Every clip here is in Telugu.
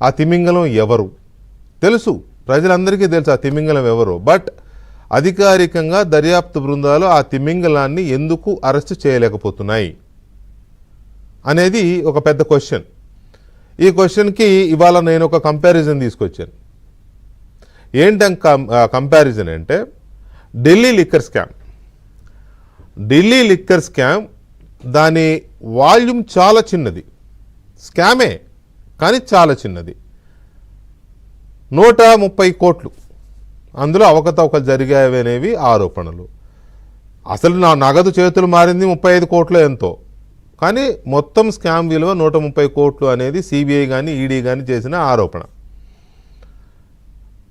ఆ తిమింగలం ఎవరు తెలుసు, ప్రజలందరికీ తెలుసు ఆ తిమింగలం ఎవరు. బట్ అధికారికంగా దర్యాప్తు బృందాలు ఆ తిమింగలాన్ని ఎందుకు అరెస్ట్ చేయలేకపోతున్నాయి అనేది ఒక పెద్ద క్వశ్చన్. ఈ క్వశ్చన్కి ఇవాళ నేను ఒక కంపారిజన్ తీసుకొచ్చాను. ఏంటి కంపారిజన్ అంటే ఢిల్లీ లిక్కర్ స్కామ్ దాని వాల్యూమ్ చాలా చిన్నది, స్కామే కానీ చాలా చిన్నది. 130 కోట్లు అందులో అవకతవకలు జరిగాయి అనేవి ఆరోపణలు. అసలు నా నగదు చేతులు మారింది 35 కోట్లు ఎంతో, కానీ మొత్తం స్కామ్ విలువ 130 కోట్లు అనేది సిబిఐ కానీ ఈడీ కానీ చేసిన ఆరోపణ.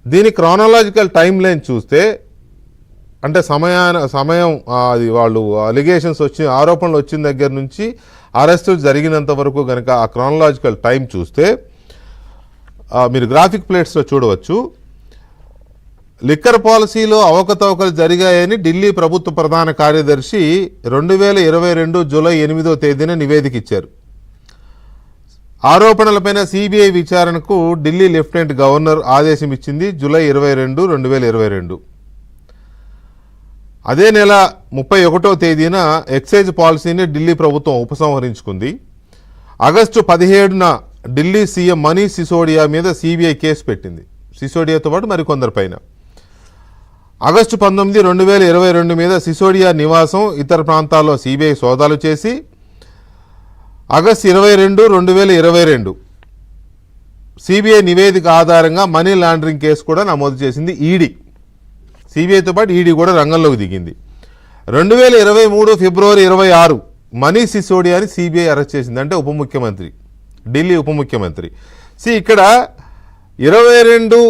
దీని క్రానలాజికల్ టైం లైన్ చూస్తే అంటే సమయం అది వాళ్ళు అలిగేషన్స్ ఆరోపణలు వచ్చిన దగ్గర నుంచి అరెస్టులు జరిగినంత వరకు కనుక ఆ క్రానలాజికల్ టైం చూస్తే మీరు గ్రాఫిక్ ప్లేట్స్లో చూడవచ్చు. లిక్కర్ పాలసీలో అవకతవకలు జరిగాయని ఢిల్లీ ప్రభుత్వ ప్రధాన కార్యదర్శి 2022 జూలై 8వ తేదీన నివేదిక ఇచ్చారు. ఆరోపణలపైన సిబిఐ విచారణకు ఢిల్లీ లెఫ్టినెంట్ గవర్నర్ ఆదేశం ఇచ్చింది జూలై 22, 2022. అదే నెల 31వ తేదీన ఎక్సైజ్ పాలసీని ఢిల్లీ ప్రభుత్వం ఉపసంహరించుకుంది. ఆగస్టు 17న ఢిల్లీ సీఎం మనీష్ సిసోడియా మీద సిబిఐ కేసు పెట్టింది, సిసోడియాతో పాటు మరికొందరిపైన. ఆగస్టు 19, 2022 మీద సిసోడియా నివాసం ఇతర ప్రాంతాల్లో సిబిఐ సోదాలు చేసి ఆగస్టు 22, 2022 సిబిఐ నివేదిక ఆధారంగా మనీ లాండరింగ్ కేసు కూడా నమోదు చేసింది ఈడీ. సిబిఐతో పాటు ఈడీ కూడా రంగంలోకి దిగింది. 2023 ఫిబ్రవరి 26 మనీష్ సిసోడియాని సిబిఐ అరెస్ట్ చేసింది, అంటే ఉప ముఖ్యమంత్రి, ఢిల్లీ ఉప ముఖ్యమంత్రి. ఇక్కడ 22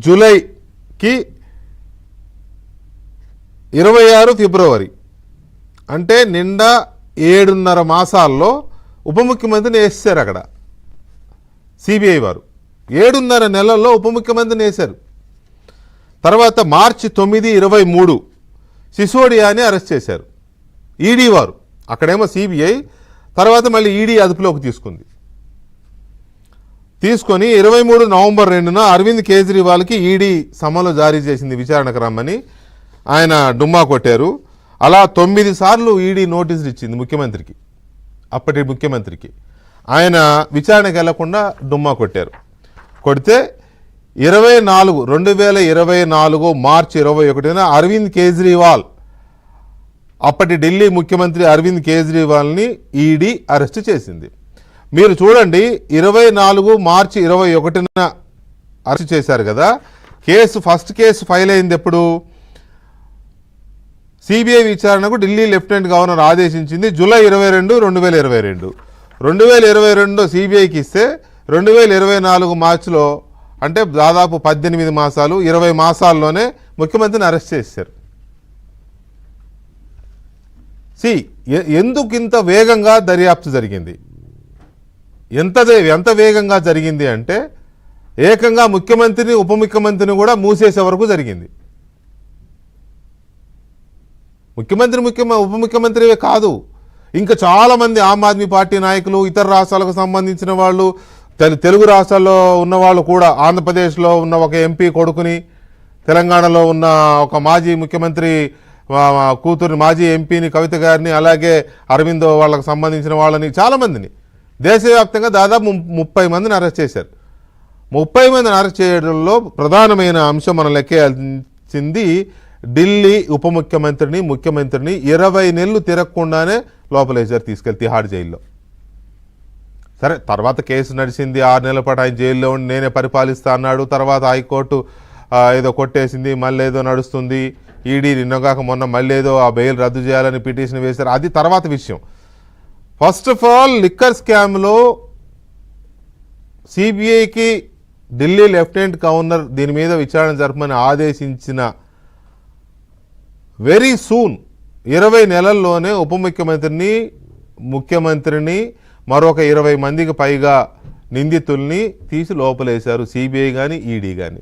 జూలైకి 26 ఫిబ్రవరి అంటే నిండా 7.5 మాసాల్లో ఉప ముఖ్యమంత్రిని వేసారు. అక్కడ సిబిఐ వారు 7.5 నెలల్లో ఉప ముఖ్యమంత్రిని వేశారు. తర్వాత మార్చి 9, 23 సిసోడియాని అరెస్ట్ చేశారు ఈడీ వారు. అక్కడేమో సిబిఐ, తర్వాత మళ్ళీ ఈడీ అదుపులోకి తీసుకొని 23 నవంబర్ 2న అరవింద్ కేజ్రీవాల్కి ఈడీ సమన్లు జారీ చేసింది విచారణకు రమ్మని. ఆయన డుమ్మా కొట్టారు. అలా 9 సార్లు ఈడీ నోటీసులు ఇచ్చింది ముఖ్యమంత్రికి, అప్పటి ముఖ్యమంత్రికి. ఆయన విచారణకు వెళ్లకుండా డుమ్మా కొడితే 2024 మార్చి 21న అరవింద్ కేజ్రీవాల్, అప్పటి ఢిల్లీ ముఖ్యమంత్రి అరవింద్ కేజ్రీవాల్ని ఈడీ అరెస్ట్ చేసింది. మీరు చూడండి, 24 మార్చి 21న అరెస్ట్ చేశారు కదా. ఫస్ట్ కేసు ఫైల్ అయింది ఎప్పుడు? సిబిఐ విచారణకు ఢిల్లీ లెఫ్టినెంట్ గవర్నర్ ఆదేశించింది జూలై 22, 2022. 2022 సిబిఐకి ఇస్తే 2024 మార్చిలో, అంటే దాదాపు 18 మాసాలు 20 మాసాల్లోనే ముఖ్యమంత్రిని అరెస్ట్ చేశారు. ఎందుకు ఇంత వేగంగా దర్యాప్తు జరిగింది? ఎంత వేగంగా జరిగింది అంటే ఏకంగా ముఖ్యమంత్రిని ఉప ముఖ్యమంత్రిని కూడా మూసేసే వరకు జరిగింది. ఉప ముఖ్యమంత్రివే కాదు, ఇంకా చాలామంది ఆమ్ ఆద్మీ పార్టీ నాయకులు, ఇతర రాష్ట్రాలకు సంబంధించిన వాళ్ళు, తెలుగు రాష్ట్రాల్లో ఉన్నవాళ్ళు కూడా, ఆంధ్రప్రదేశ్లో ఉన్న ఒక ఎంపీ కొడుకుని, తెలంగాణలో ఉన్న ఒక మాజీ ముఖ్యమంత్రి కూతురు మాజీ ఎంపీని కవిత గారిని, అలాగే అరవిందో వాళ్ళకు సంబంధించిన వాళ్ళని, చాలామందిని దేశవ్యాప్తంగా దాదాపు 30 మందిని అరెస్ట్ చేశారు. 30 మందిని అరెస్ట్ చేయడంలో ప్రధానమైన అంశం మనం లెక్కేయాల్సింది ఢిల్లీ ఉప ముఖ్యమంత్రిని, ముఖ్యమంత్రిని 20 నెలలు తిరగకుండానే లోపలేశారు, తీసుకెళ్లి తిహార్ జైల్లో. సరే, తర్వాత కేసు నడిచింది, 6 నెలల పాటు ఆయన జైల్లో ఉండి నేనే పరిపాలిస్తా అన్నాడు. తర్వాత హైకోర్టు ఏదో కొట్టేసింది, మళ్ళీ ఏదో నడుస్తుంది. ఈడీ నిన్నగాక మొన్న మళ్ళీ ఏదో ఆ బెయిల్ రద్దు చేయాలని పిటిషన్ వేశారు, అది తర్వాత విషయం. ఫస్ట్ ఆఫ్ ఆల్, లిక్కర్ స్కామ్లో సిబిఐకి ఢిల్లీ లెఫ్టినెంట్ గవర్నర్ దీని మీద విచారణ జరపమని ఆదేశించిన వెరీ సూన్ 20 నెలల్లోనే ఉప ముఖ్యమంత్రిని మరొక 20 మందికి పైగా నిందితుల్ని తీసి లోపలేశారు సిబిఐ కానీ ఈడీ కానీ.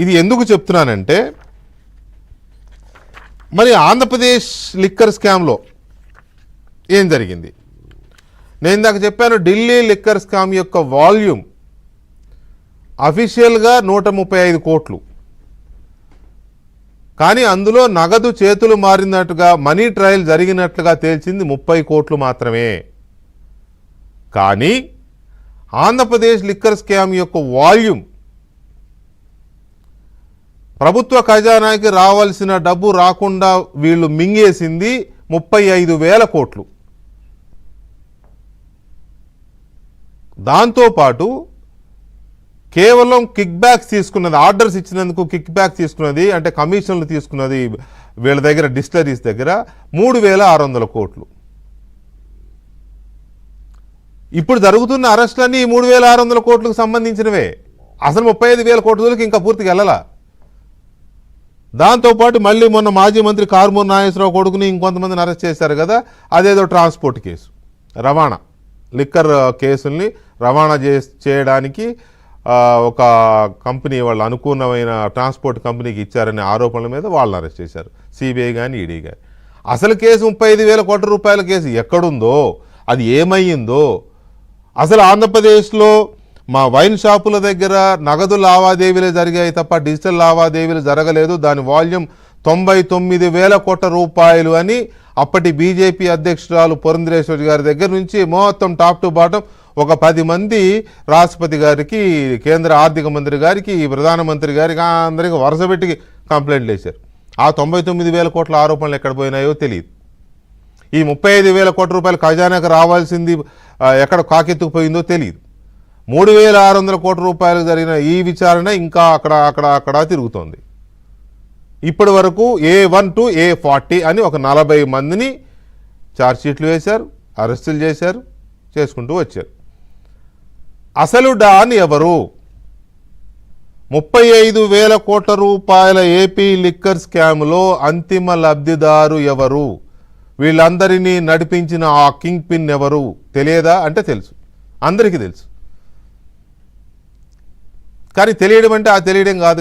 ఇది ఎందుకు చెప్తున్నానంటే, మరి ఆంధ్రప్రదేశ్ లిక్కర్ స్కామ్లో ఏం జరిగింది? నేను ఇందాక చెప్పాను, ఢిల్లీ లిక్కర్ స్కామ్ యొక్క వాల్యూమ్ అఫీషియల్గా 135 కోట్లు, కానీ అందులో నగదు చేతులు మారినట్టుగా మనీ ట్రయల్ జరిగినట్లుగా తేల్చింది 30 కోట్లు మాత్రమే. కానీ ఆంధ్రప్రదేశ్ లిక్కర్ స్కామ్ యొక్క వాల్యూమ్, ప్రభుత్వ ఖజానాకి రావాల్సిన డబ్బు రాకుండా వీళ్ళు మింగేసింది 35,000 కోట్లు. దాంతోపాటు కేవలం కిక్ బ్యాక్స్ తీసుకున్నది, ఆర్డర్స్ ఇచ్చినందుకు కిక్ బ్యాక్ తీసుకున్నది, అంటే కమిషన్లు తీసుకున్నది వీళ్ళ దగ్గర, డిస్టిలరీస్ దగ్గర 3,600 కోట్లు. ఇప్పుడు జరుగుతున్న అరెస్టులన్నీ 3,600 కోట్లకు సంబంధించినవే. అసలు 35,000 కోట్లకి ఇంకా పూర్తిగా వెళ్ళాల. దాంతోపాటు మళ్ళీ మొన్న మాజీ మంత్రి కారుమూరి నాగేశ్వరరావు కొడుకుని ఇంకొంతమందిని అరెస్ట్ చేశారు కదా, అదేదో ట్రాన్స్పోర్ట్ కేసు, రవాణా లిక్కర్ కేసుల్ని రవాణా చేయడానికి ఒక కంపెనీ, వాళ్ళు అనుకూలమైన ట్రాన్స్పోర్ట్ కంపెనీకి ఇచ్చారనే ఆరోపణల మీద వాళ్ళని అరెస్ట్ చేశారు, సిబిఐ కానీ ఈడీ కానీ. అసలు కేసు 35,000 కోట్ల రూపాయల కేసు ఎక్కడుందో, అది ఏమయ్యిందో, అసలు ఆంధ్రప్రదేశ్లో మా వైన్ షాపుల దగ్గర నగదు లావాదేవీలు జరిగాయి తప్ప డిజిటల్ లావాదేవీలు జరగలేదు, దాని వాల్యూమ్ 99,000 కోట్ల రూపాయలు అని అప్పటి బీజేపీ అధ్యక్షురాలు పురంధరేశ్వరి గారి దగ్గర నుంచి మొత్తం టాప్ టు బాటం ఒక 10 మంది రాష్ట్రపతి గారికి, కేంద్ర ఆర్థిక మంత్రి గారికి, ప్రధానమంత్రి గారికి అందరికీ వరుసపెట్టి కంప్లైంట్లు వేశారు. ఆ 99,000 కోట్ల ఆరోపణలు ఎక్కడ పోయినాయో తెలియదు. ఈ 35,000 కోట్ల రూపాయలు ఖజానాకు రావాల్సింది ఎక్కడ కాకెత్తుకుపోయిందో తెలియదు. 3,600 కోట్ల రూపాయలు జరిగిన ఈ విచారణ ఇంకా అక్కడ తిరుగుతోంది. ఇప్పటి వరకు A1 to A40 అని ఒక 40 మందిని ఛార్జ్షీట్లు వేశారు, అరెస్టులు చేశారు, చేసుకుంటూ వచ్చారు. అసలు డాన్ ఎవరు? 35,000 కోట్ల రూపాయల ఏపీ లిక్కర్ స్కామ్లో అంతిమ లబ్ధిదారు ఎవరు? వీళ్ళందరినీ నడిపించిన ఆ కింగ్ పిన్ ఎవరు? తెలియదా అంటే తెలుసు, అందరికీ తెలుసు. కానీ తెలియడం అంటే ఆ తెలియడం కాదు కదా.